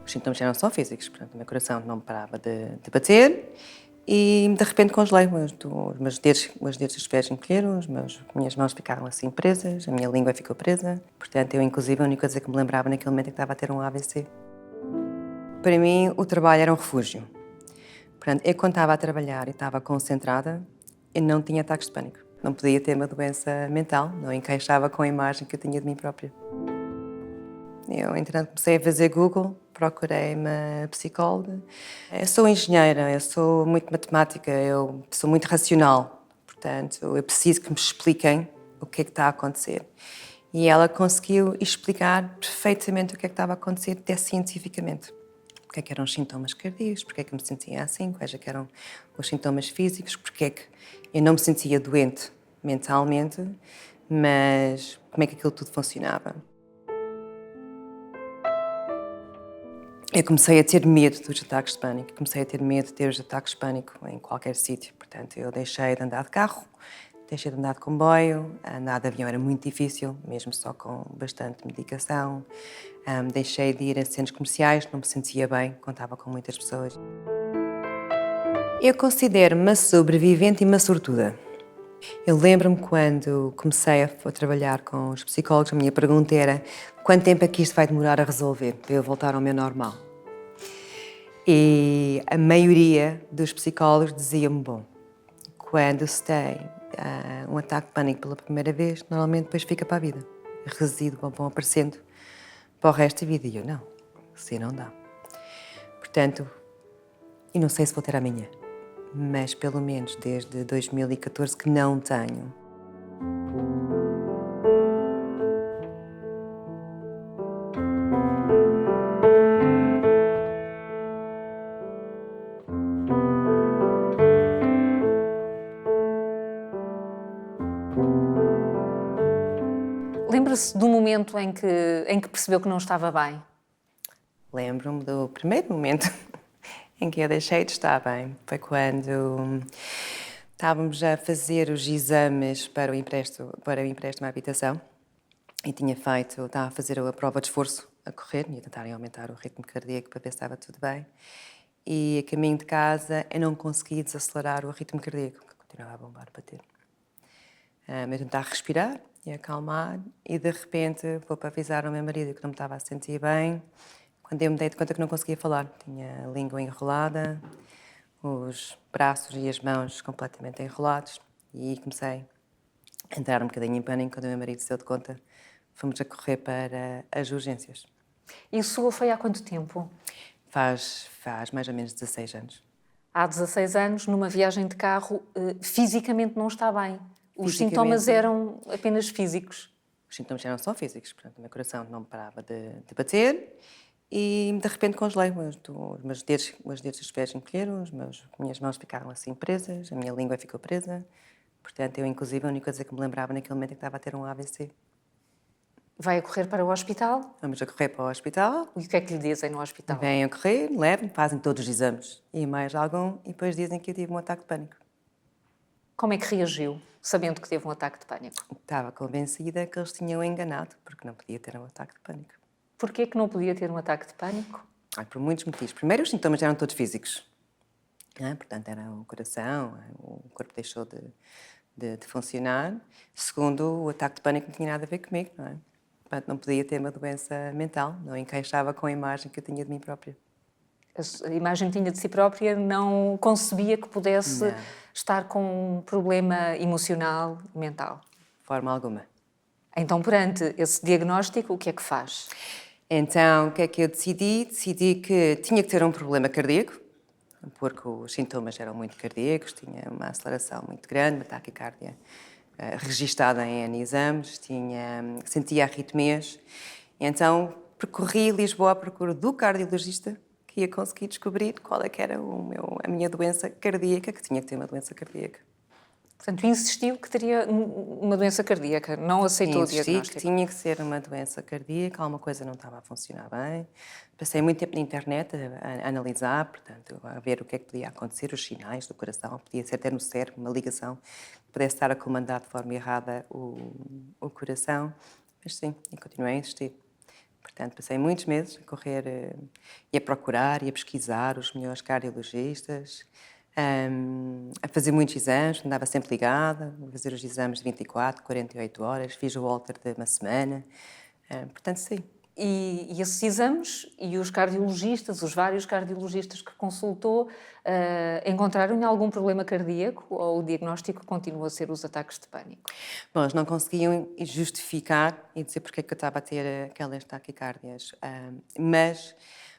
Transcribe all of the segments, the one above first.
Os sintomas eram só físicos, portanto, o meu coração não parava de bater e de repente congelei. Os meus dedos dos pés encolheram, minhas mãos ficaram assim presas, a minha língua ficou presa. Portanto, eu, inclusive, a única coisa que me lembrava naquele momento é que estava a ter um AVC. Para mim, o trabalho era um refúgio. Portanto, eu quando estava a trabalhar e estava concentrada, eu não tinha ataques de pânico. Não podia ter uma doença mental, não encaixava com a imagem que eu tinha de mim própria. Eu, entretanto, comecei a fazer Google, procurei uma psicóloga. Eu sou engenheira, eu sou muito matemática, eu sou muito racional. Portanto, eu preciso que me expliquem o que é que está a acontecer. E ela conseguiu explicar perfeitamente o que é que estava a acontecer, até cientificamente. Porque é que eram os sintomas cardíacos, porque é que eu me sentia assim, quais é que eram os sintomas físicos, porque é que eu não me sentia doente mentalmente, mas como é que aquilo tudo funcionava. Eu comecei a ter medo dos ataques de pânico, comecei a ter medo de ter os ataques de pânico em qualquer sítio. Portanto, eu deixei de andar de carro, deixei de andar de comboio, andar de avião era muito difícil, mesmo só com bastante medicação. Deixei de ir a centros comerciais, não me sentia bem, contava com muitas pessoas. Eu considero-me uma sobrevivente e uma sortuda. Eu lembro-me quando comecei a trabalhar com os psicólogos, a minha pergunta era quanto tempo é que isto vai demorar a resolver, para eu voltar ao meu normal? E a maioria dos psicólogos dizia-me, bom, quando se tem um ataque de pânico pela primeira vez, normalmente depois fica para a vida. Resíduos vão aparecendo para o resto da vida. E eu, não, assim não dá. Portanto, e não sei se vou ter amanhã, mas pelo menos desde 2014 que não tenho. Lembra-se do momento em que percebeu que não estava bem? Lembro-me do primeiro momento em que eu deixei de estar bem. Foi quando estávamos a fazer os exames para o empréstimo à habitação e estava a fazer a prova de esforço, a correr, e a tentarem aumentar o ritmo cardíaco para ver se estava tudo bem. E a caminho de casa eu não consegui desacelerar o ritmo cardíaco, que continuava a bombar, a bater. Eu tentar respirar e acalmar e de repente vou para avisar ao meu marido que não me estava a sentir bem. Quando eu me dei de conta que não conseguia falar, tinha a língua enrolada, os braços e as mãos completamente enrolados e comecei a entrar um bocadinho em pânico. Quando o meu marido se deu de conta, fomos a correr para as urgências. Isso foi há quanto tempo? Faz mais ou menos 16 anos. Há 16 anos, numa viagem de carro, fisicamente não está bem. Os Fisicamente, sintomas eram apenas físicos. Os sintomas eram só físicos, portanto, o meu coração não parava de bater e de repente congelei. Os meus dedos dos pés encolheram, minhas mãos ficaram assim presas, a minha língua ficou presa. Portanto, eu, inclusive, a única coisa que me lembrava naquele momento é que estava a ter um AVC. Vai a correr para o hospital? Vamos a correr para o hospital, E o que é que lhe dizem no hospital? vêm a correr, levam, fazem todos os exames e mais algum e depois dizem que eu tive um ataque de pânico. Como é que reagiu, sabendo que teve um ataque de pânico? Estava convencida que eles tinham enganado, porque não podia ter um ataque de pânico. Porquê que não podia ter um ataque de pânico? Por muitos motivos. Primeiro, os sintomas eram todos físicos. Portanto, era o coração, o corpo deixou de funcionar. Segundo, o ataque de pânico não tinha nada a ver comigo, não é? Portanto, não podia ter uma doença mental, não encaixava com a imagem que eu tinha de mim própria. A imagem que tinha de si própria não concebia que pudesse Não. estar com um problema emocional e mental. De forma alguma. Então, perante esse diagnóstico, o que é que faz? Então, o que é que eu decidi? Decidi que tinha que ter um problema cardíaco, porque os sintomas eram muito cardíacos, tinha uma aceleração muito grande, uma taquicardia registada em N exames, sentia arritmias. Então, percorri Lisboa à procura do cardiologista que ia conseguir descobrir qual é que era a minha doença cardíaca, que tinha que ter uma doença cardíaca. Portanto, insistiu que teria uma doença cardíaca, não aceitou o Insisti diagnóstico. que tinha que ser uma doença cardíaca, alguma coisa não estava a funcionar bem. Passei muito tempo na internet a analisar, portanto, a ver o que é que podia acontecer, os sinais do coração, podia ser até no cérebro, uma ligação que pudesse estar a comandar de forma errada o coração. Mas sim, e continuei a insistir. Portanto, passei muitos meses a correr e a procurar e a pesquisar os melhores cardiologistas, a fazer muitos exames, andava sempre ligada, a fazer os exames de 24, 48 horas, fiz o Holter de uma semana, portanto, sim. E esses exames e os cardiologistas, os vários cardiologistas que consultou, encontraram algum problema cardíaco ou o diagnóstico continua a ser os ataques de pânico? Bom, eles não conseguiam justificar e dizer porque é que eu estava a ter aquelas taquicardias, mas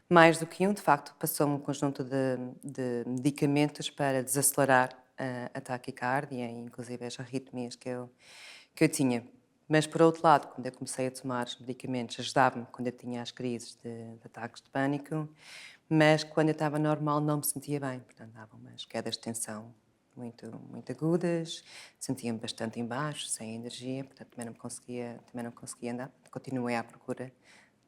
mais do que de facto, passou-me um conjunto de medicamentos para desacelerar a taquicardia, inclusive as arritmias que eu tinha. Mas, por outro lado, quando eu comecei a tomar os medicamentos, ajudava-me quando eu tinha as crises de ataques de pânico, mas quando eu estava normal não me sentia bem, portanto, dava umas quedas de tensão muito agudas, sentia-me bastante em baixo, sem energia, portanto, também não conseguia andar. Continuei à procura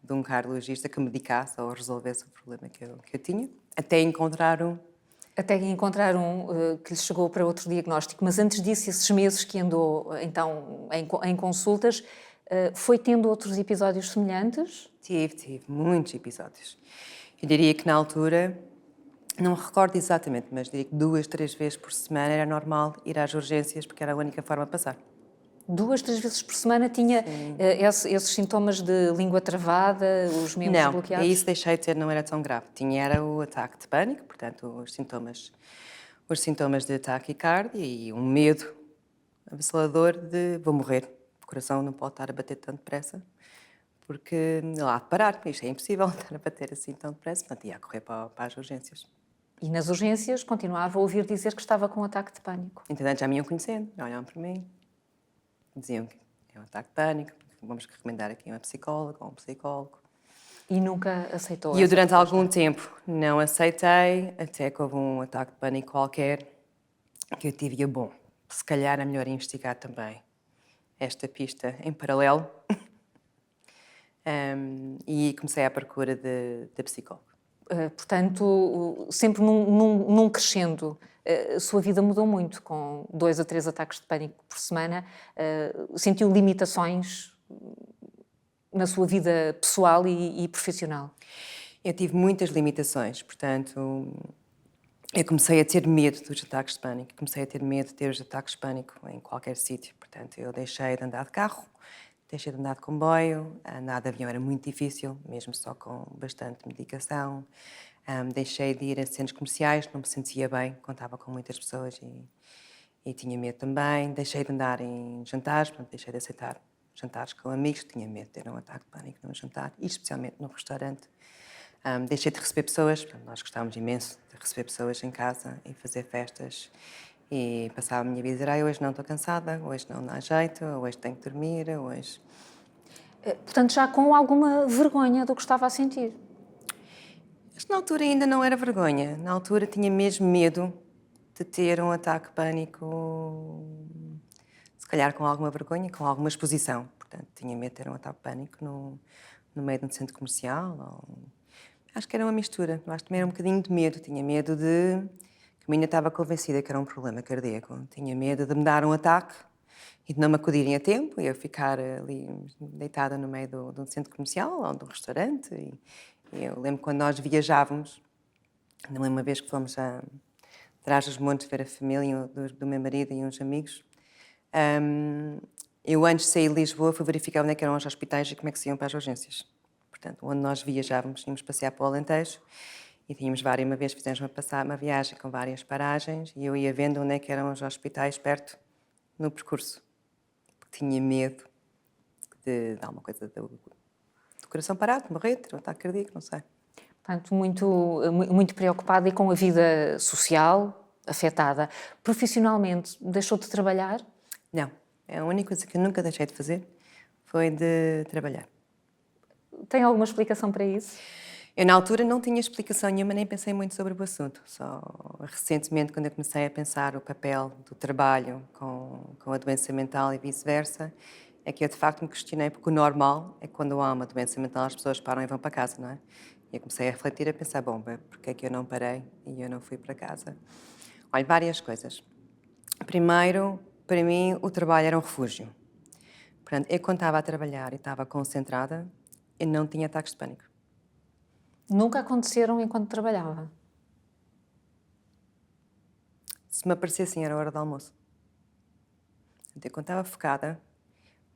de um cardiologista que me medicasse ou resolvesse o problema que eu tinha, até encontrar um. Até encontrar que lhe chegou para outro diagnóstico, mas antes disso, esses meses que andou então em consultas, foi tendo outros episódios semelhantes? Tive muitos episódios. Eu diria que na altura, não me recordo exatamente, mas diria que 2, 3 vezes por semana era normal ir às urgências, porque era a única forma de passar. 2, 3 vezes por semana tinha esses sintomas de língua travada, os membros Não, bloqueados? isso deixei de ter, não era tão grave. Era o ataque de pânico, portanto, os sintomas de taquicardia e um medo avassalador de vou morrer, o coração não pode estar a bater tão depressa, porque lá de parar, isto é impossível estar a bater assim tão depressa, portanto ia a correr para as urgências. E nas urgências continuava a ouvir dizer que estava com um ataque de pânico. Entretanto, já me iam conhecendo, olhavam para mim, diziam que é um ataque de pânico, vamos recomendar aqui uma psicóloga ou um psicólogo. E nunca aceitou E eu essa durante proposta? algum tempo não aceitei, até que houve um ataque de pânico qualquer, que eu tive, e eu, bom, se calhar é melhor investigar também esta pista em paralelo. E comecei à procura de psicólogo. Portanto, sempre num crescendo. A sua vida mudou muito, com 2 a 3 ataques de pânico por semana. Sentiu limitações na sua vida pessoal e profissional? Eu tive muitas limitações, portanto, eu comecei a ter medo dos ataques de pânico, comecei a ter medo de ter os ataques de pânico em qualquer sítio. Portanto, eu deixei de andar de carro, deixei de andar de comboio, andar de avião era muito difícil, mesmo só com bastante medicação. Deixei de ir a centros comerciais, não me sentia bem, contava com muitas pessoas e tinha medo também. Deixei de andar em jantares, portanto, deixei de aceitar jantares com amigos, tinha medo de ter um ataque de pânico num jantar, e especialmente no restaurante. Deixei de receber pessoas, portanto, nós gostávamos imenso de receber pessoas em casa e fazer festas, e passava a minha vida a dizer, hoje não estou cansada, hoje não dá jeito, hoje tenho que dormir, hoje... Portanto, já com alguma vergonha do que estava a sentir. Mas na altura ainda não era vergonha, na altura tinha mesmo medo de ter um ataque de pânico, se calhar com alguma vergonha, com alguma exposição. Portanto, tinha medo de ter um ataque de pânico no meio de um centro comercial. Acho que era uma mistura, acho que também era um bocadinho de medo. Tinha medo de... que eu ainda estava convencida que era um problema cardíaco. Tinha medo de me dar um ataque e de não me acudirem a tempo e eu ficar ali deitada no meio de um centro comercial ou de um restaurante. E eu lembro quando nós viajávamos, lembro uma vez que fomos a Trás-os-Montes ver a família do meu marido e uns amigos. Eu, antes de sair de Lisboa, fui verificar onde é que eram os hospitais e como é que se iam para as urgências. Portanto, onde nós viajávamos, íamos passear para o Alentejo e tínhamos uma vez fizemos uma viagem com várias paragens e eu ia vendo onde é que eram os hospitais perto no percurso. Porque tinha medo de alguma coisa do coração parado, de morrer, ter um ataque cardíaco, não sei. Portanto, muito preocupada e com a vida social afetada. Profissionalmente, deixou de trabalhar? Não. A única coisa que eu nunca deixei de fazer foi de trabalhar. Tem alguma explicação para isso? Eu, na altura, não tinha explicação nenhuma, nem pensei muito sobre o assunto. Só recentemente, quando eu comecei a pensar o papel do trabalho com a doença mental e vice-versa, é que eu, de facto, me questionei, porque o normal é que quando há uma doença mental as pessoas param e vão para casa, não é? E eu comecei a refletir, a pensar, bom, porque é que eu não parei e eu não fui para casa? Olha, várias coisas. Primeiro, para mim, o trabalho era um refúgio. Portanto, eu quando estava a trabalhar e estava concentrada, eu não tinha ataques de pânico. Nunca aconteceram enquanto trabalhava? Se me aparecessem, era a hora do almoço. Portanto, quando estava focada,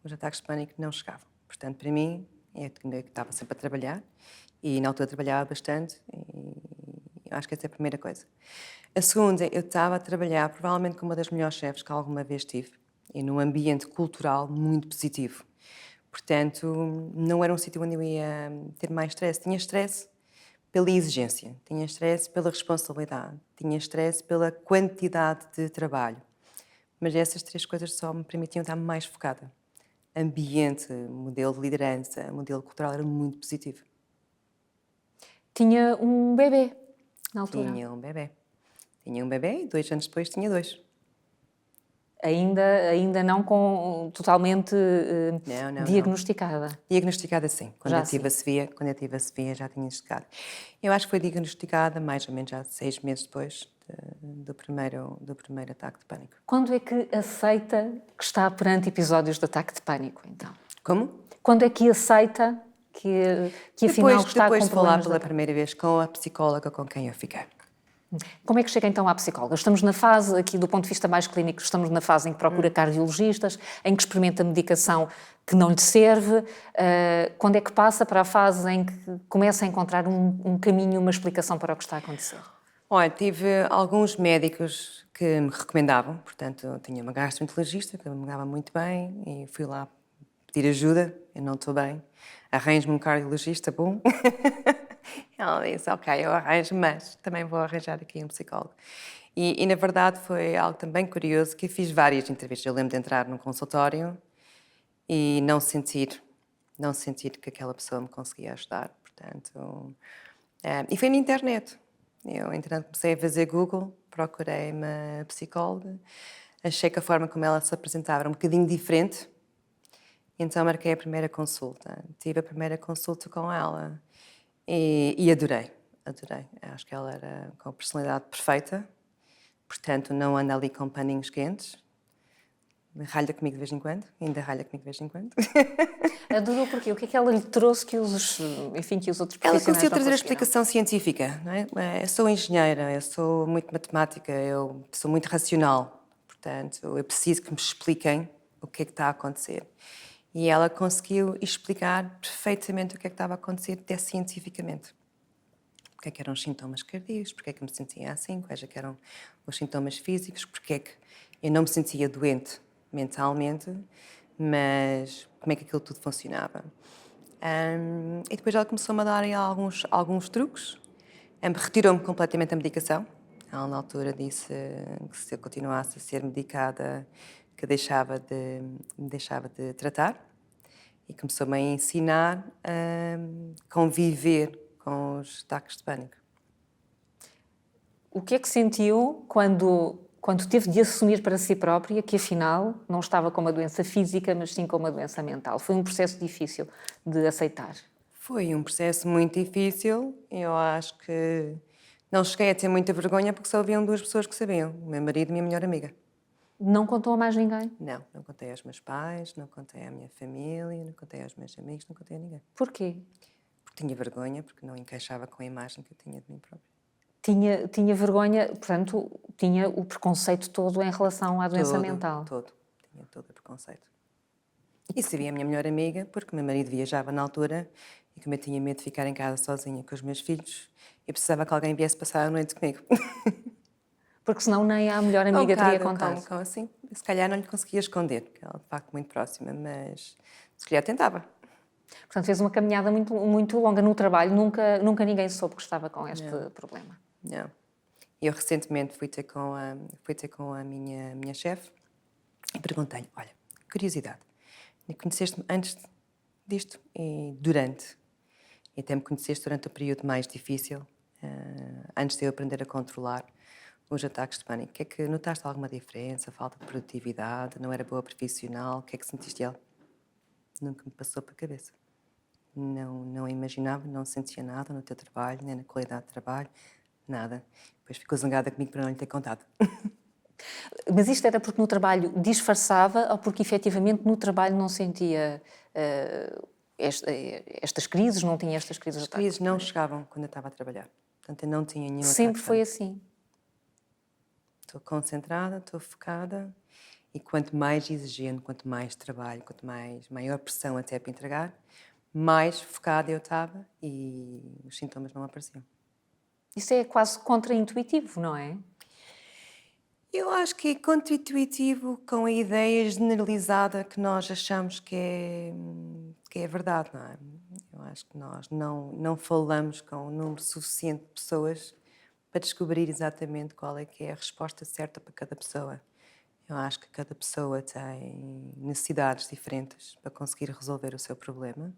os ataques de pânico não chegavam. Portanto, para mim, eu estava sempre a trabalhar e na altura trabalhava bastante e acho que essa é a primeira coisa. A segunda, eu estava a trabalhar provavelmente com uma das melhores chefes que alguma vez tive e num ambiente cultural muito positivo. Portanto, não era um sítio onde eu ia ter mais stress. Tinha stress pela exigência, tinha stress pela responsabilidade, tinha stress pela quantidade de trabalho. Mas essas três coisas só me permitiam estar mais focada. Ambiente, modelo de liderança, modelo cultural era muito positivo. Tinha um bebê na altura? Tinha um bebê. Tinha um bebê e 2 anos depois tinha 2. Ainda não totalmente Não. diagnosticada? Diagnosticada sim. Quando Já eu tive a Sofia já tinha diagnosticado. Eu acho que foi diagnosticada mais ou menos já 6 meses depois do primeiro ataque de pânico. Quando é que aceita que está perante episódios de ataque de pânico, então? Como? Quando é que aceita que afinal está Depois com de falar problemas pela primeira vez com a psicóloga com quem eu fiquei. Como é que chega então à psicóloga? Estamos na fase, aqui do ponto de vista mais clínico, estamos na fase em que procura cardiologistas, em que experimenta medicação que não lhe serve. Quando é que passa para a fase em que começa a encontrar um caminho, uma explicação para o que está a acontecer? Olha, tive alguns médicos que me recomendavam, portanto, eu tinha uma gastroenterologista que me dava muito bem e fui lá pedir ajuda, eu não estou bem, arranjo-me um cardiologista bom. Ela disse, ok, eu arranjo, mas também vou arranjar aqui um psicólogo. E na verdade foi algo também curioso, que eu fiz várias entrevistas. Eu lembro de entrar num consultório e não sentir que aquela pessoa me conseguia ajudar, portanto... e foi na internet. Eu, entretanto, comecei a fazer Google, procurei uma psicóloga, achei que a forma como ela se apresentava era um bocadinho diferente, então marquei a primeira consulta. Tive a primeira consulta com ela e adorei. Acho que ela era com a personalidade perfeita, portanto não anda ali com paninhos quentes. Ralha comigo de vez em quando, ainda ralha comigo de vez em quando. Adorou porquê? O que é que ela lhe trouxe que os outros Ela profissionais conseguiu não trazer a conseguiram? explicação científica, não é? Eu sou engenheira, eu sou muito matemática, eu sou muito racional, portanto, eu preciso que me expliquem o que é que está a acontecer. E ela conseguiu explicar perfeitamente o que é que estava a acontecer, até cientificamente. Porque é que eram os sintomas cardíacos, porque é que eu me sentia assim, quais é que eram os sintomas físicos, porque é que eu não me sentia doente mentalmente, mas como é que aquilo tudo funcionava. E depois ela começou-me a dar aí alguns truques, retirou-me completamente a medicação. Ela na altura disse que se eu continuasse a ser medicada, que me deixava de tratar, e começou-me a ensinar a conviver com os ataques de pânico. O que é que sentiu quando teve de assumir para si própria que afinal não estava com uma doença física, mas sim com uma doença mental? Foi um processo difícil de aceitar? Foi um processo muito difícil. Eu acho que não cheguei a ter muita vergonha porque só haviam 2 pessoas que sabiam, o meu marido e a minha melhor amiga. Não contou a mais ninguém? Não contei aos meus pais, não contei à minha família, não contei aos meus amigos, não contei a ninguém. Porquê? Porque tinha vergonha, porque não encaixava com a imagem que eu tinha de mim própria. Tinha vergonha, portanto, tinha o preconceito todo em relação à doença mental. Tinha todo o preconceito. E sabia a minha melhor amiga, porque o meu marido viajava na altura e como eu tinha medo de ficar em casa sozinha com os meus filhos, eu precisava que alguém viesse passar a noite comigo. Porque senão nem a melhor amiga teria contado. Assim, se calhar não lhe conseguia esconder, porque ela é de facto muito próxima, mas se calhar tentava. Portanto, fez uma caminhada muito longa no trabalho, nunca ninguém soube que estava com este problema. Não. Eu recentemente fui ter com a minha chefe e perguntei-lhe, olha, curiosidade, conheceste-me antes disto e durante? E até me conheceste durante o período mais difícil, antes de eu aprender a controlar os ataques de pânico. O que é que notaste alguma diferença? Falta de produtividade? Não era boa profissional? O que é que sentiste dela? Nunca me passou pela cabeça. Não imaginava, não sentia nada no teu trabalho, nem na qualidade de trabalho, nada. Depois ficou zangada comigo por não lhe ter contado. Mas isto era porque no trabalho disfarçava ou porque efetivamente no trabalho não sentia estas crises, não tinha estas crises As de ataque? crises não chegavam quando eu estava a trabalhar. Portanto, eu não tinha nenhum Sempre ataque de foi pânico. assim. Estou concentrada, estou focada e quanto mais exigente, quanto mais trabalho, quanto maior pressão até para entregar, mais focada eu estava e os sintomas não apareciam. Isso é quase contraintuitivo, não é? Eu acho que é contra-intuitivo com a ideia generalizada que nós achamos que é verdade, não é? Eu acho que nós não falamos com um número suficiente de pessoas para descobrir exatamente qual é que é a resposta certa para cada pessoa. Eu acho que cada pessoa tem necessidades diferentes para conseguir resolver o seu problema.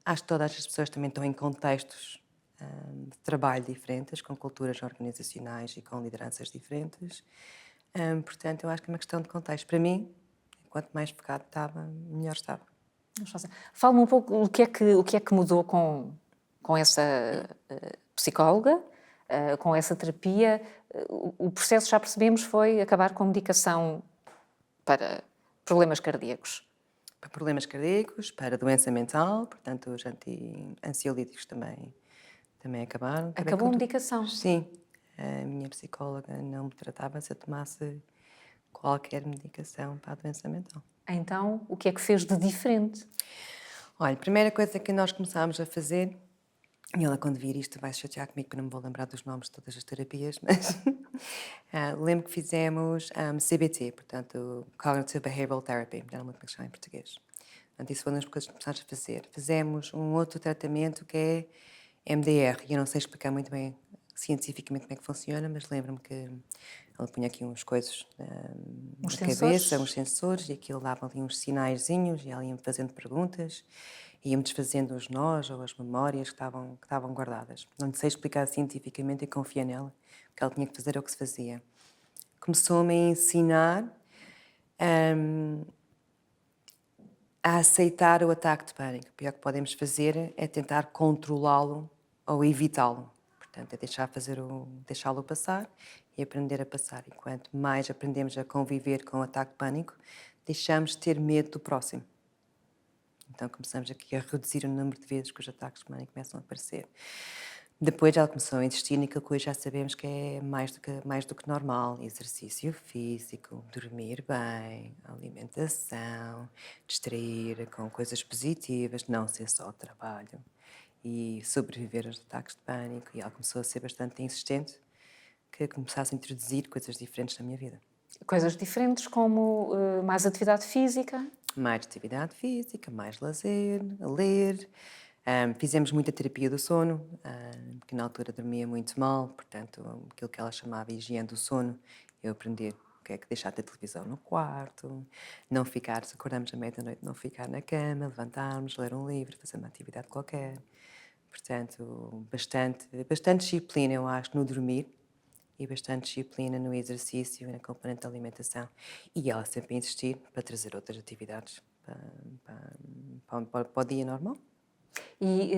Acho que todas as pessoas também estão em contextos de trabalho diferentes, com culturas organizacionais e com lideranças diferentes. Portanto, eu acho que é uma questão de contexto. Para mim, quanto mais focado estava, melhor estava. Fala-me um pouco o que é que mudou com essa psicóloga, com essa terapia. O processo, já percebemos, foi acabar com a medicação para problemas cardíacos. Para problemas cardíacos, para doença mental, portanto, os ansiolíticos também acabaram. Acabou a medicação. Sim, a minha psicóloga não me tratava se eu tomasse qualquer medicação para a doença mental. Então, o que é que fez de diferente? Olha, a primeira coisa que nós começámos a fazer, e ela quando vir isto vai se chatear comigo porque não me vou lembrar dos nomes de todas as terapias, mas lembro que fizemos CBT, portanto Cognitive Behavioral Therapy, já não lembro como é que se chama em português. Portanto, isso foi uma das coisas que começámos a fazer. Fizemos um outro tratamento que é MDR, e eu não sei explicar muito bem cientificamente como é que funciona, mas lembro-me que ela punha aqui uns coisas na cabeça, uns sensores, e aquilo dava ali uns sinaizinhos, e ela ia-me fazendo perguntas, e ia-me desfazendo os nós ou as memórias que estavam guardadas. Não sei explicar cientificamente e confia nela, porque ela tinha que fazer o que se fazia. Começou-me a ensinar a aceitar o ataque de pânico. O pior que podemos fazer é tentar controlá-lo ou evitá-lo. Portanto, é deixá-lo passar e aprender a passar. E quanto mais aprendemos a conviver com o ataque de pânico, deixamos de ter medo do próximo. Então começamos aqui a reduzir o número de vezes que os ataques de pânico começam a aparecer. Depois ela começou a insistir naquilo que hoje já sabemos que é mais do que normal: exercício físico, dormir bem, alimentação, distrair com coisas positivas, não ser só trabalho e sobreviver aos ataques de pânico. E ela começou a ser bastante insistente que começasse a introduzir coisas diferentes na minha vida. Coisas diferentes como mais atividade física? Mais atividade física, mais lazer, a ler. Fizemos muita terapia do sono, porque na altura dormia muito mal, portanto, aquilo que ela chamava higiene do sono, eu aprendi o que é que deixar a televisão no quarto, não ficar, se acordamos à meia-noite, não ficar na cama, levantarmos, ler um livro, fazer uma atividade qualquer. Portanto, bastante disciplina, eu acho, no dormir e bastante disciplina no exercício e na componente da alimentação. E ela sempre a insistir para trazer outras atividades para o dia normal. E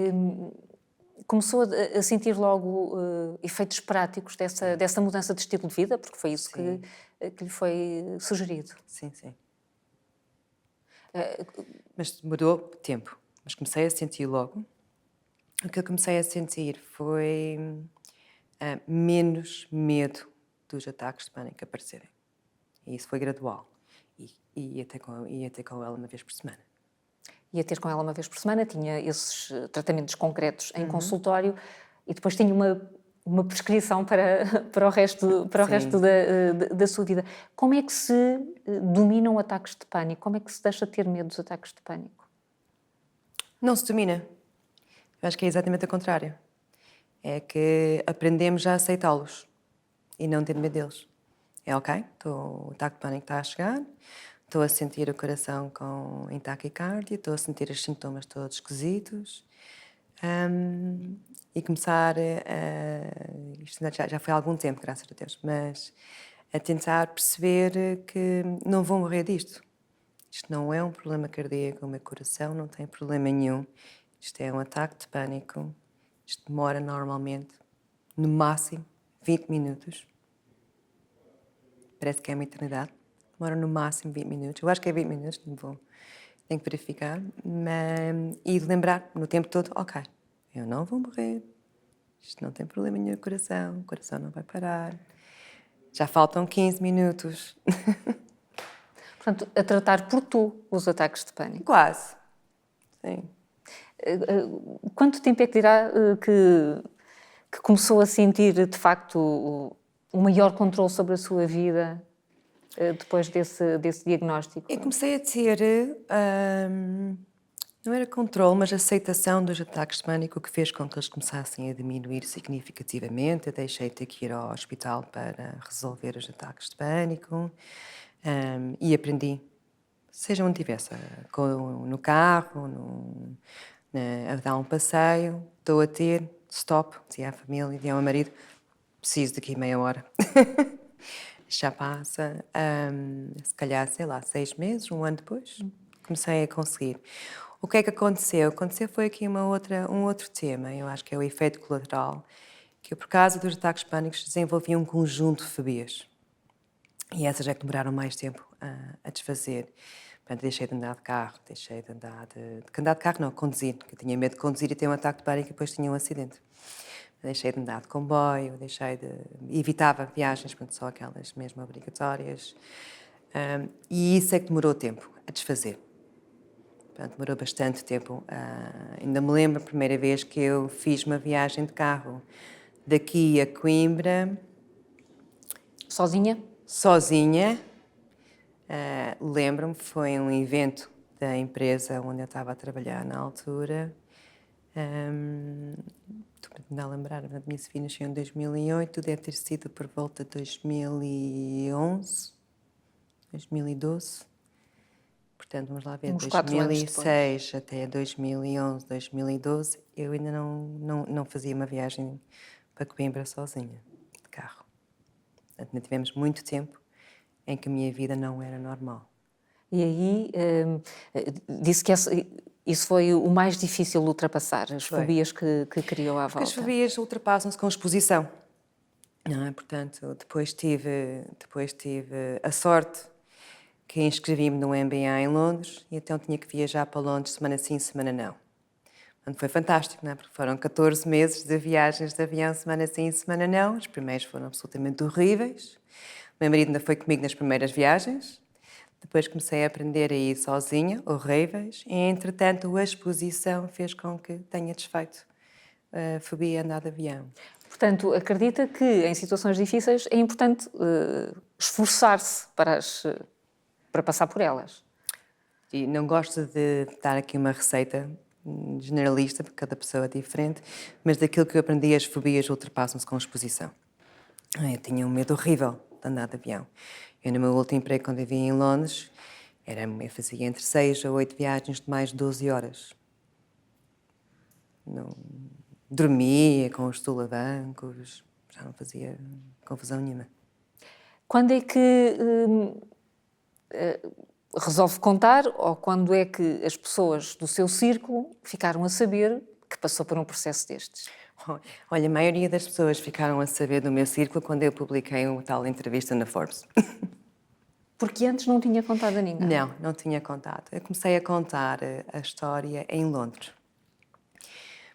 começou a sentir logo efeitos práticos dessa mudança de estilo de vida, porque foi isso que lhe foi sugerido. Sim, sim. Mas demorou tempo. Mas comecei a sentir logo. O que eu comecei a sentir foi menos medo dos ataques de pânico aparecerem. E isso foi gradual. E ia ter com ela uma vez por semana. Ia ter com ela uma vez por semana, tinha esses tratamentos concretos em consultório e depois tinha uma prescrição para o resto da sua vida. Como é que se dominam ataques de pânico? Como é que se deixa de ter medo dos ataques de pânico? Não se domina. Eu acho que é exatamente o contrário. É que aprendemos a aceitá-los e não ter medo deles. É ok, o ataque de pânico está a chegar, estou a sentir o coração em taquicardia, estou a sentir os sintomas todos esquisitos e começar isto já foi há algum tempo, graças a Deus, mas a tentar perceber que não vou morrer disto. Isto não é um problema cardíaco, o meu coração não tem problema nenhum. Isto é um ataque de pânico. Isto demora normalmente, no máximo, 20 minutos. Parece que é uma eternidade. Demora no máximo 20 minutos. Eu acho que é 20 minutos, tenho que verificar, e de lembrar no tempo todo, ok, eu não vou morrer, isto não tem problema nenhum no coração, o coração não vai parar, já faltam 15 minutos. Portanto, a tratar por tu os ataques de pânico. Quase, sim. Quanto tempo é que dirá que começou a sentir, de facto, o maior controle sobre a sua vida depois desse diagnóstico? Eu comecei a ter, não era controle, mas aceitação dos ataques de pânico, o que fez com que eles começassem a diminuir significativamente. Eu deixei de ter que ir ao hospital para resolver os ataques de pânico, e aprendi, seja onde estivesse, no carro, a dar um passeio, estou a ter, stop, dizia à família, dizia ao meu marido, preciso daqui meia hora. Já passa, se calhar, sei lá, 6 meses, um ano depois, comecei a conseguir. O que é que aconteceu? Aconteceu foi aqui um outro tema, eu acho que é o efeito colateral, que eu, por causa dos ataques pânicos, desenvolvi um conjunto de fobias. E essas é que demoraram mais tempo a desfazer. Portanto, deixei de andar de carro, deixei de andar andar de carro não, conduzir, porque eu tinha medo de conduzir e ter um ataque de pânico e depois tinha um acidente. Deixei de andar de comboio, evitava viagens, portanto, só aquelas mesmo obrigatórias. E isso é que demorou tempo a desfazer. Portanto, demorou bastante tempo. Ainda me lembro a primeira vez que eu fiz uma viagem de carro daqui a Coimbra. Sozinha? Sozinha. Lembro-me, foi um evento da empresa onde eu estava a trabalhar na altura. Estou a tentar lembrar, a minha filha nasceu em 2008, deve ter sido por volta de 2011, 2012. Portanto, vamos lá ver, Uns 4 anos 2006 até 2011, 2012, eu ainda não fazia uma viagem para Coimbra sozinha, de carro. Portanto, ainda tivemos muito tempo em que a minha vida não era normal. E aí disse que isso foi o mais difícil de ultrapassar, as fobias que criou à volta. Porque as fobias ultrapassam-se com exposição, não é? Portanto, depois tive a sorte que inscrevi-me no MBA em Londres e então tinha que viajar para Londres semana sim, semana não. Portanto, foi fantástico, não é? Porque foram 14 meses de viagens de avião, semana sim, semana não. Os primeiros foram absolutamente horríveis. O meu marido ainda foi comigo nas primeiras viagens. Depois comecei a aprender a ir sozinha, horríveis. E, entretanto, a exposição fez com que tenha desfeito a fobia a andar de avião. Portanto, acredita que em situações difíceis é importante esforçar-se para passar por elas. E não gosto de dar aqui uma receita generalista, porque cada pessoa é diferente, mas daquilo que eu aprendi, as fobias ultrapassam-se com exposição. Eu tinha um medo horrível de andar de avião. Eu, no meu último emprego, quando vivia em Londres, eu fazia entre 6 a 8 viagens de mais de 12 horas. Não, dormia com os estulabancos, já não fazia confusão nenhuma. Quando é que resolve contar ou quando é que as pessoas do seu círculo ficaram a saber que passou por um processo destes? Olha, a maioria das pessoas ficaram a saber do meu círculo quando eu publiquei uma tal entrevista na Forbes. Porque antes não tinha contado a ninguém? Não tinha contado. Eu comecei a contar a história em Londres.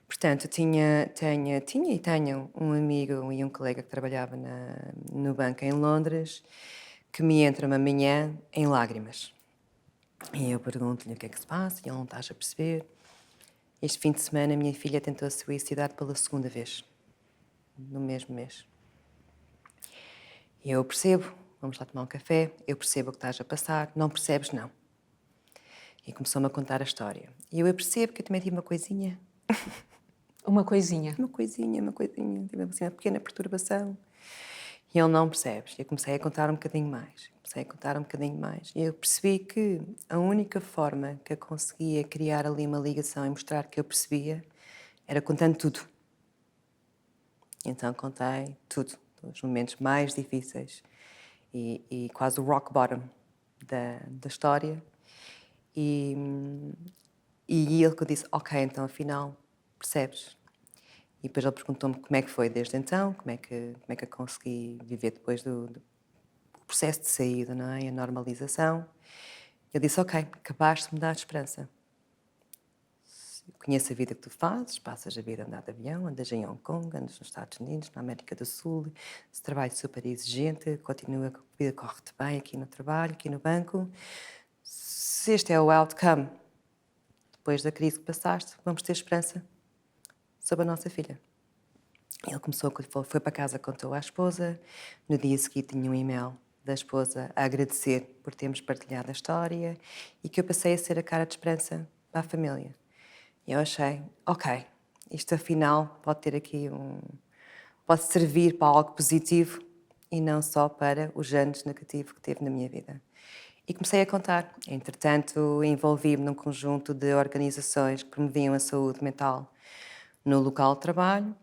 Portanto, tinha e tenho um amigo e um colega que trabalhava no banco em Londres que me entra uma manhã em lágrimas. E eu pergunto-lhe o que é que se passa e ele não está a perceber. Este fim de semana a minha filha tentou suicidar pela segunda vez, no mesmo mês. E eu percebo, vamos lá tomar um café, eu percebo o que estás a passar, não percebes, não. E começou-me a contar a história. E eu percebo que eu também tive uma coisinha. Uma coisinha. Tive assim uma pequena perturbação. E ele não percebe. E eu comecei a contar um bocadinho mais. E eu percebi que a única forma que eu conseguia criar ali uma ligação e mostrar que eu percebia era contando tudo. Então contei tudo, os momentos mais difíceis e quase o rock bottom da história. E ele que disse, ok, então afinal percebes. E depois ele perguntou-me como é que foi desde então, como é que eu consegui viver depois do processo de saída, não é? A normalização. Ele disse, ok, acabaste de me dar esperança. Eu conheço a vida que tu fazes, passas a vida a andar de avião, andas em Hong Kong, andas nos Estados Unidos, na América do Sul, esse trabalho super exigente, continua, a vida corre-te bem aqui no trabalho, aqui no banco. Se este é o outcome, depois da crise que passaste, vamos ter esperança sobre a nossa filha. Ele foi para casa, contou à esposa, no dia seguinte tinha um e-mail da esposa a agradecer por termos partilhado a história e que eu passei a ser a cara de esperança para a família. E eu achei, ok, isto afinal pode ter aqui pode servir para algo positivo e não só para os anos negativos que teve na minha vida. E comecei a contar. Entretanto, envolvi-me num conjunto de organizações que promoviam a saúde mental no local de trabalho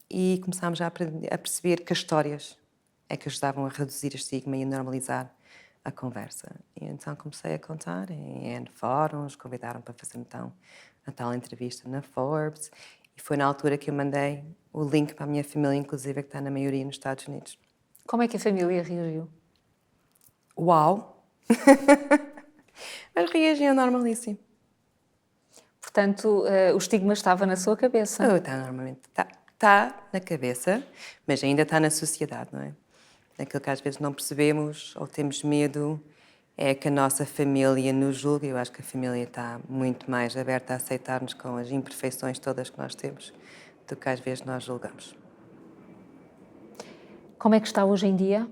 e começámos a perceber que as histórias é que ajudavam a reduzir o estigma e a normalizar a conversa. E então comecei a contar em N fóruns, convidaram para fazer então a tal entrevista na Forbes e foi na altura que eu mandei o link para a minha família, inclusive, que está na maioria nos Estados Unidos. Como é que a família reagiu? Uau! Mas reagiam normalíssimo. Portanto, o estigma estava na sua cabeça. Está normalmente, está na cabeça, mas ainda está na sociedade, não é? Aquilo que às vezes não percebemos ou temos medo é que a nossa família nos julgue. Eu acho que a família está muito mais aberta a aceitar-nos com as imperfeições todas que nós temos do que às vezes nós julgamos. Como é que está hoje em dia?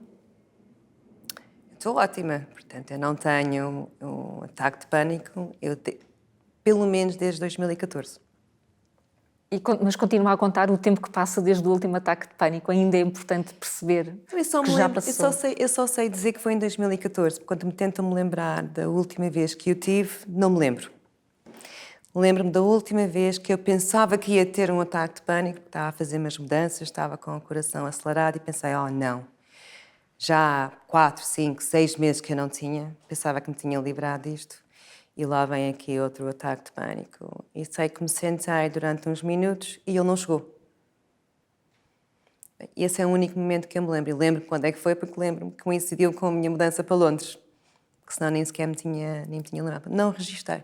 Estou ótima, portanto, eu não tenho um ataque de pânico, pelo menos desde 2014. Mas continua a contar o tempo que passa desde o último ataque de pânico. Ainda é importante perceber que já passou. Eu só sei dizer que foi em 2014, porque quando me tentam me lembrar da última vez que o tive, não me lembro. Lembro-me da última vez que eu pensava que ia ter um ataque de pânico, estava a fazer umas mudanças, estava com o coração acelerado e pensei, oh não, já há 4, 5, 6 meses que eu não tinha, pensava que me tinha livrado disto. E lá vem aqui outro ataque de pânico. E sei que me sentei durante uns minutos e ele não chegou. E esse é o único momento que eu me lembro. E lembro quando é que foi, porque lembro-me que coincidiu com a minha mudança para Londres. Porque senão nem sequer nem me tinha lembrado. Não registrei.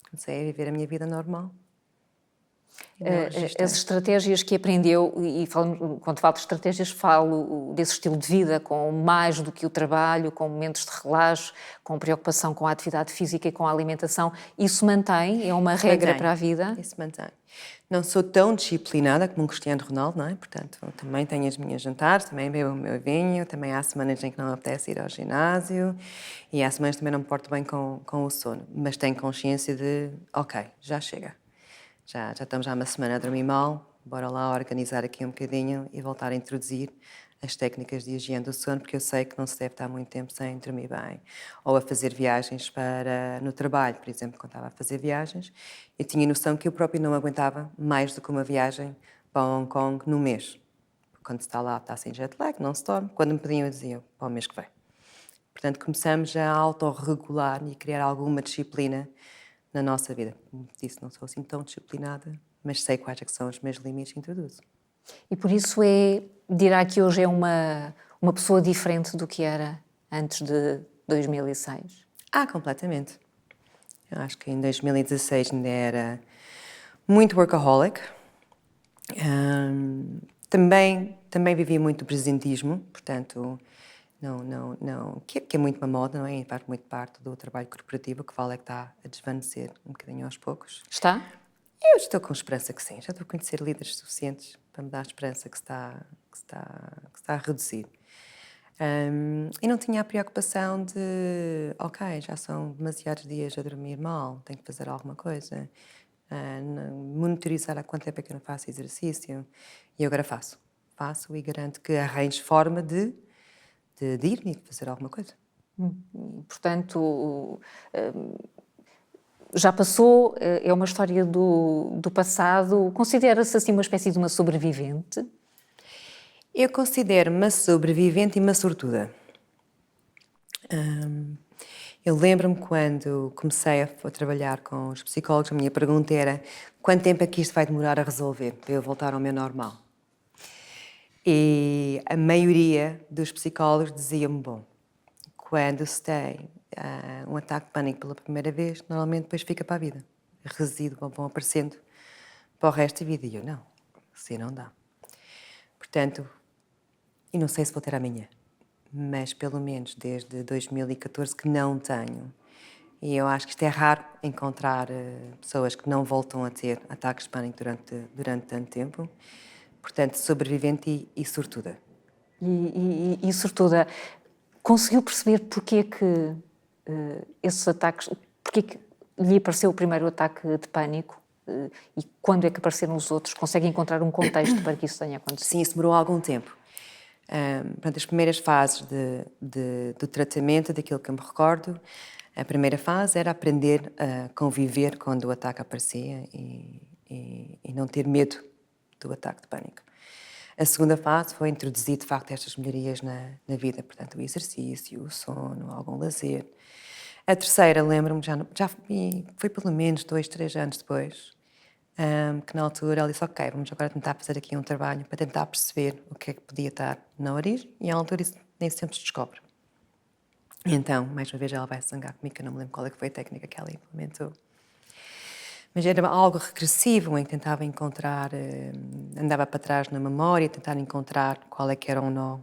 Comecei a viver a minha vida normal. As estratégias que aprendeu, e quando falo de estratégias, falo desse estilo de vida, com mais do que o trabalho, com momentos de relaxo, com preocupação com a atividade física e com a alimentação. Isso mantém? É uma regra para a vida? Isso mantém. Não sou tão disciplinada como um Cristiano Ronaldo, não é? Portanto, também tenho as minhas jantares, também bebo o meu vinho, também há semanas em que não apetece ir ao ginásio e há semanas também não me porto bem com o sono. Mas tenho consciência de, ok, já chega. Já estamos há uma semana a dormir mal, bora lá organizar aqui um bocadinho e voltar a introduzir as técnicas de higiene do sono, porque eu sei que não se deve estar muito tempo sem dormir bem. Ou a fazer viagens no trabalho, por exemplo, quando estava a fazer viagens, eu tinha noção que eu próprio não aguentava mais do que uma viagem para Hong Kong no mês. Quando se está lá, está sem jet lag, não se dorme. Quando me pediam, eu dizia, para o mês que vem. Portanto, começamos a autorregular e a criar alguma disciplina na nossa vida. Como disse, não sou assim tão disciplinada, mas sei quais é que são os meus limites e introduzo. E por isso dirá que hoje é uma pessoa diferente do que era antes de 2006? Completamente. Eu acho que em 2016 ainda era muito workaholic. Também vivia muito o presentismo, portanto, que é muito uma moda, não é? Faz muito parte do trabalho corporativo, que vale é que está a desvanecer um bocadinho aos poucos. Está? Eu estou com esperança que sim, já estou a conhecer líderes suficientes para me dar esperança que se está a reduzir. E não tinha a preocupação de, ok, já são demasiados dias a dormir mal, tenho que fazer alguma coisa. Monitorizar há quanto tempo é que eu não faço exercício. E eu agora faço e garanto que arranjo forma de ir e fazer alguma coisa. Portanto, já passou, é uma história do passado. Considera-se assim uma espécie de uma sobrevivente? Eu considero-me uma sobrevivente e uma sortuda. Eu lembro-me quando comecei a trabalhar com os psicólogos, a minha pergunta era quanto tempo é que isto vai demorar a resolver para eu voltar ao meu normal? E a maioria dos psicólogos dizia-me, bom, quando se tem um ataque de pânico pela primeira vez, normalmente depois fica para a vida. Resíduos vão aparecendo para o resto da vida. E eu, não, assim não dá. Portanto, e não sei se vou ter amanhã, mas pelo menos desde 2014 que não tenho. E eu acho que isto é raro encontrar pessoas que não voltam a ter ataques de pânico durante tanto tempo. Portanto, sobrevivente e sortuda. E sobretudo, conseguiu perceber porque é que esses ataques, porque é que lhe apareceu o primeiro ataque de pânico e quando é que apareceram os outros? Consegue encontrar um contexto para que isso tenha acontecido? Sim, isso demorou algum tempo. Portanto, as primeiras fases do tratamento, daquilo que eu me recordo, a primeira fase era aprender a conviver quando o ataque aparecia e não ter medo do ataque de pânico. A segunda fase foi introduzir, de facto, estas melhorias na vida, portanto, o exercício, o sono, algum lazer. A terceira, lembro-me, foi pelo menos 2, 3 anos depois, que na altura ela disse, ok, vamos agora tentar fazer aqui um trabalho para tentar perceber o que é que podia estar na origem, e à altura isso nem sempre se descobre. E então, mais uma vez, ela vai se zangar comigo, que eu não me lembro qual é que foi a técnica que ela implementou. Mas era algo regressivo, em que tentava encontrar, andava para trás na memória, tentar encontrar qual é que era o nó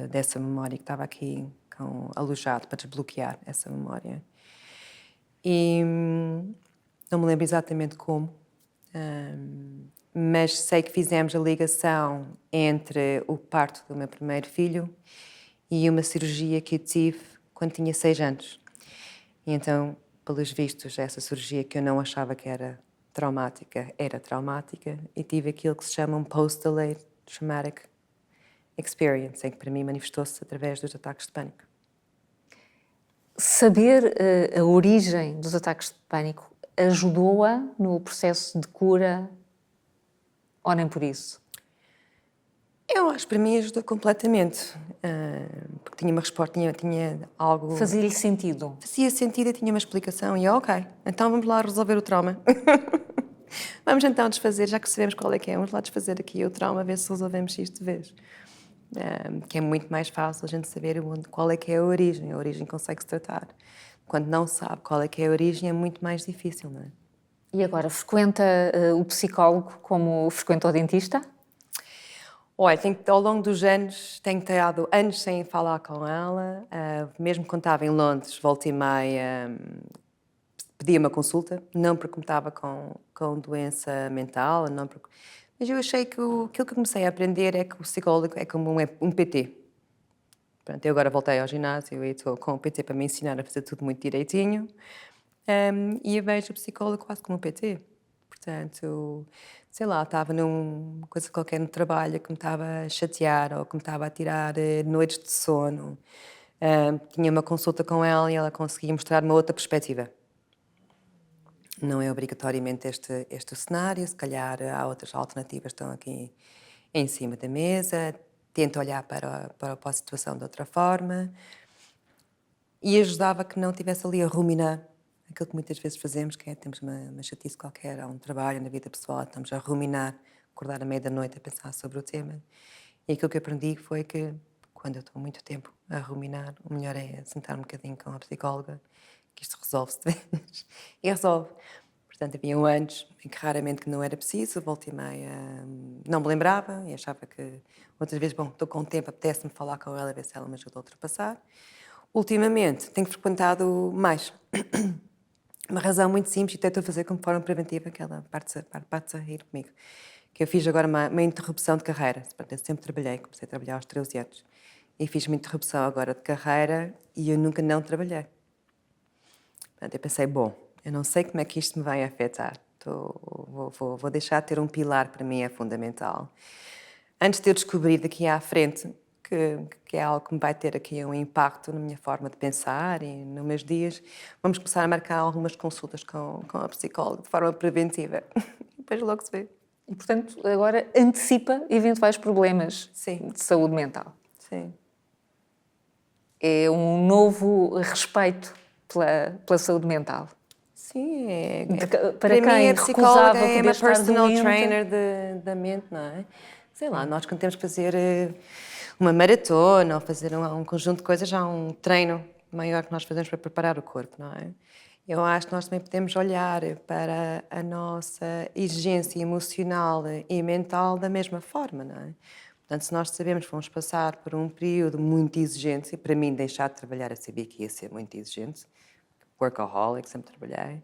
dessa memória que estava aqui alojado, para desbloquear essa memória. E não me lembro exatamente como, mas sei que fizemos a ligação entre o parto do meu primeiro filho e uma cirurgia que eu tive quando tinha 6 anos. E então, pelos vistos, essa cirurgia que eu não achava que era traumática e tive aquilo que se chama um post-delayed traumatic experience, em que para mim manifestou-se através dos ataques de pânico. Saber a origem dos ataques de pânico ajudou-a no processo de cura ou nem por isso? Eu acho que para mim ajudou completamente, porque tinha uma resposta, tinha algo... Fazia-lhe sentido? Fazia sentido e tinha uma explicação. E eu, ok, então vamos lá resolver o trauma. Vamos então desfazer, já que sabemos qual é que é, vamos lá desfazer aqui o trauma, ver se resolvemos isto de vez. Que é muito mais fácil a gente saber qual é que é a origem consegue-se tratar. Quando não sabe qual é que é a origem é muito mais difícil, não é? E agora, frequenta o psicólogo como frequenta o dentista? Olha, ao longo dos anos, tenho estado anos sem falar com ela, mesmo quando estava em Londres, volta e meia, pedia uma consulta, não porque me estava com doença mental, não porque... Mas eu achei que aquilo que eu comecei a aprender é que o psicólogo é como um PT. Pronto, eu agora voltei ao ginásio e estou com o PT para me ensinar a fazer tudo muito direitinho, e eu vejo o psicólogo quase como um PT. Portanto, sei lá, estava numa coisa qualquer no trabalho que me estava a chatear ou que me estava a tirar noites de sono. Tinha uma consulta com ela e ela conseguia mostrar uma outra perspectiva. Não é obrigatoriamente este o cenário, se calhar há outras alternativas que estão aqui em cima da mesa. Tento olhar para a situação de outra forma e ajudava que não estivesse ali a ruminar aquilo que muitas vezes fazemos, que é temos uma chatice qualquer, há um trabalho na vida pessoal, estamos a ruminar, acordar à meia da noite a pensar sobre o tema. E aquilo que aprendi foi que, quando eu estou muito tempo a ruminar, o melhor é sentar um bocadinho com a psicóloga, que isto resolve-se de vez. E resolve. Portanto, havia anos em que raramente que não era preciso, volta e meia não me lembrava e achava que outras vezes, bom, estou com tempo, apetece-me falar com ela, ver se ela me ajuda a ultrapassar. Ultimamente, tenho frequentado mais. Uma razão muito simples, e até estou a fazer como forma preventiva, que ela parte-se a rir comigo, que eu fiz agora uma interrupção de carreira. Eu sempre trabalhei, comecei a trabalhar aos 13 anos, e fiz uma interrupção agora de carreira e eu nunca não trabalhei. Portanto, eu pensei, bom, eu não sei como é que isto me vai afetar, vou deixar de ter um pilar, para mim é fundamental. Antes de eu descobrir daqui à frente que é algo que me vai ter aqui um impacto na minha forma de pensar e nos meus dias, vamos começar a marcar algumas consultas com a psicóloga de forma preventiva. Depois logo se vê. E, portanto, agora antecipa eventuais problemas Sim. de saúde mental. Sim. É um novo respeito pela saúde mental. Sim, para mim quem a psicóloga recusava é poder uma estar personal doente. trainer da mente, não é? Sei lá, nós quando temos que fazer uma maratona ou fazer um conjunto de coisas, há um treino maior que nós fazemos para preparar o corpo, não é? Eu acho que nós também podemos olhar para a nossa exigência emocional e mental da mesma forma, não é? Portanto, se nós sabemos que vamos passar por um período muito exigente, e para mim deixar de trabalhar eu sabia que ia ser muito exigente, workaholic, sempre trabalhei,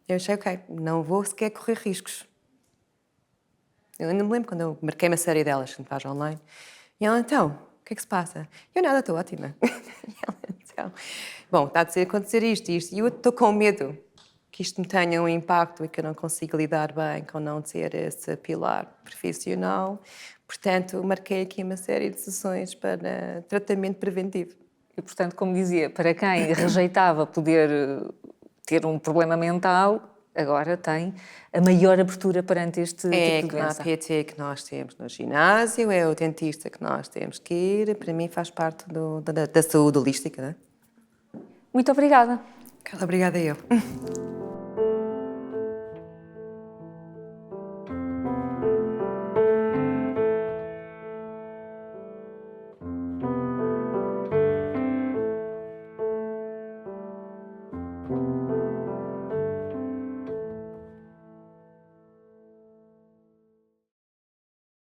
eu achei, ok, não vou sequer correr riscos. Eu ainda me lembro quando eu marquei uma série delas que a gente faz online, e ela, então, o que é que se passa? Eu nada, estou ótima. E ela, então, bom, está a acontecer isto e isto, e eu estou com medo que isto me tenha um impacto e que eu não consiga lidar bem com não ter esse pilar profissional. Portanto, marquei aqui uma série de sessões para tratamento preventivo. E, portanto, como dizia, para quem rejeitava poder ter um problema mental, agora tem a maior abertura perante este É tipo de que na doença. PT que nós temos no ginásio, é o dentista que nós temos que ir, para mim faz parte da saúde holística, não é? Muito obrigada. Obrigada eu.